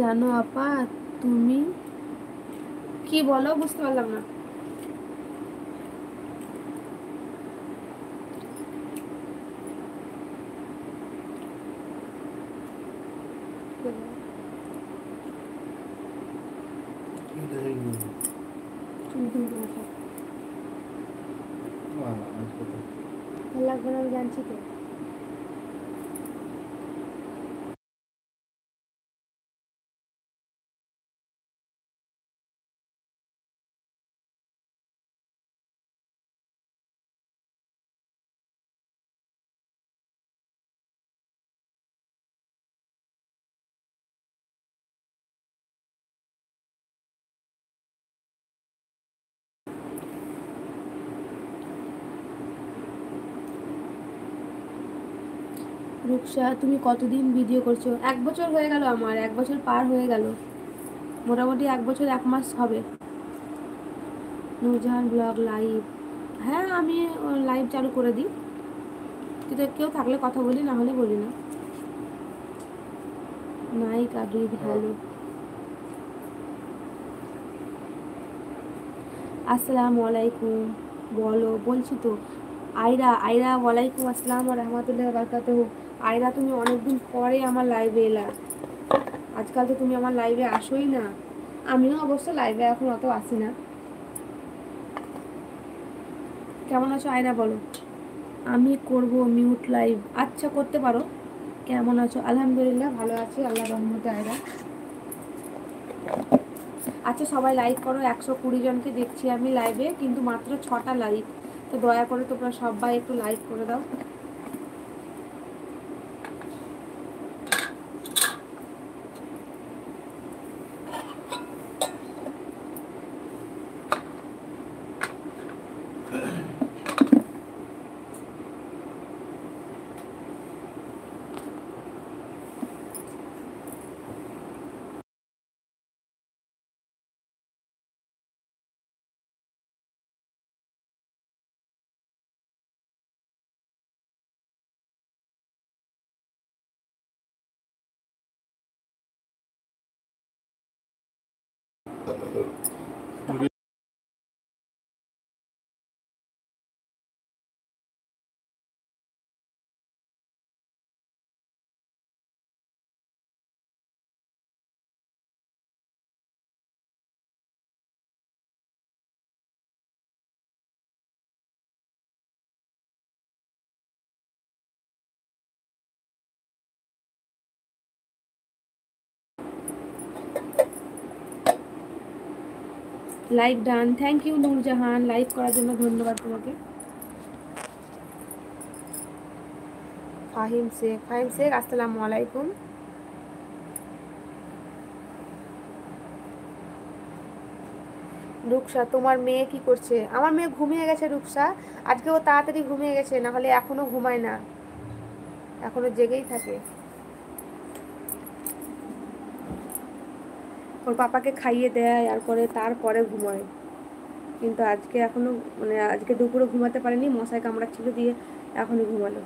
জানো আপা, তুমি কি বলো বুঝতে পারলাম না। ভালো লাগবে না, আমি জানছি তো। রূপসা, তুমি কতদিন ভিডিও করছো? 1 বছর হয়ে গেল, আমার 1 বছর পার হয়ে গেল, মোটামুটি 1 বছর 1 মাস হবে। নূরজাহান ব্লগ লাইভ, হ্যাঁ আমি লাইভ চালু করে দিই, কিন্তু কেউ থাকলে কথা বলি, না হলে বলি না। নাইক আবিদ, হ্যালো, আসসালামু আলাইকুম। বলো, বলছি তো। আয়রা, আয়রা, ওয়ালাইকুম আসসালাম ওয়া রাহমাতুল্লাহি ওয়া বারাকাতুহু। আয়রা, তুমি অনেকদিন পরে আমার লাইভে এলা। আজকাল তো তুমি আমার লাইভে আসোই না। আমিও অবশ্য লাইভে এখন অত আসি না। কেমন আছো আয়রা, বলো। আমি করব মিউট লাইভ, আচ্ছা করতে পারো। কেমন আছো? আলহামদুলিল্লাহ ভালো আছি, আল্লাহর রহমতে আয়রা। আচ্ছা সবাই লাইক করো, 120 জনকে দেখছি আমি লাইভে, কিন্তু মাত্র 6টা লাইক। তো দয়া করে তোমরা সবাই একটু লাইক করে দাও। Like done, thank you Nurjahan, like করার জন্য ধন্যবাদ তোমাকে। ফাহিম শেখ, ফাহিম শেখ আসসালামু আলাইকুম। রুকসা, তোমার মেয়ে কি করছে? আমার মেয়ে ঘুমিয়ে গেছে রুকসা। আজকে ও তাড়াতাড়ি ঘুমিয়ে গেছে, না হলে এখনো ঘুমায় না, এখনো জেগেই থাকে। ওর পাপাকে খাইয়ে দেয় আর করে, তারপরে ঘুমায়। কিন্তু আজকে এখনো, মানে আজকে দুপুরে ঘুমাতে পারেনি, মশায় কামড়াচ্ছিল, দিয়ে এখনই ঘুমালো।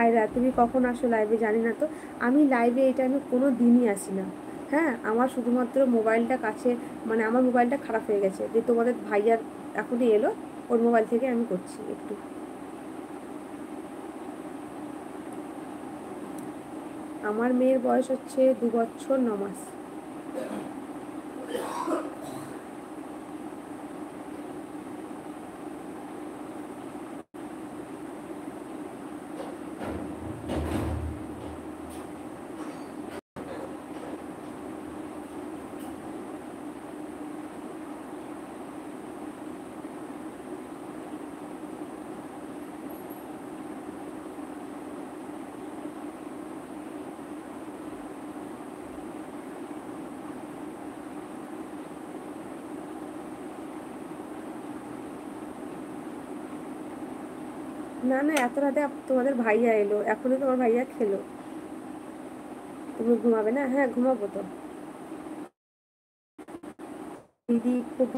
আয়রা, তুমি কখন আসো লাইভে জানি না তো। আমি লাইভে এই টাইমে কোনো দিনই আসি না। হ্যাঁ, আমার শুধুমাত্র মোবাইলটা কাছে, মানে আমার মোবাইলটা খারাপ হয়ে গেছে, যে তোমাদের ভাইয়ার এখনই এলো, ওর মোবাইল থেকে আমি করছি একটু। আমার মেয়ের বয়স হচ্ছে 2 বছর 9 মাস। না না, এত রাতে তোমাদের ভাইয়া এলো, এখনই তোমার ভাইয়া খেলো। তুমি ঘুমাবে না? হ্যাঁ ঘুমাবো তো। দিদি খুব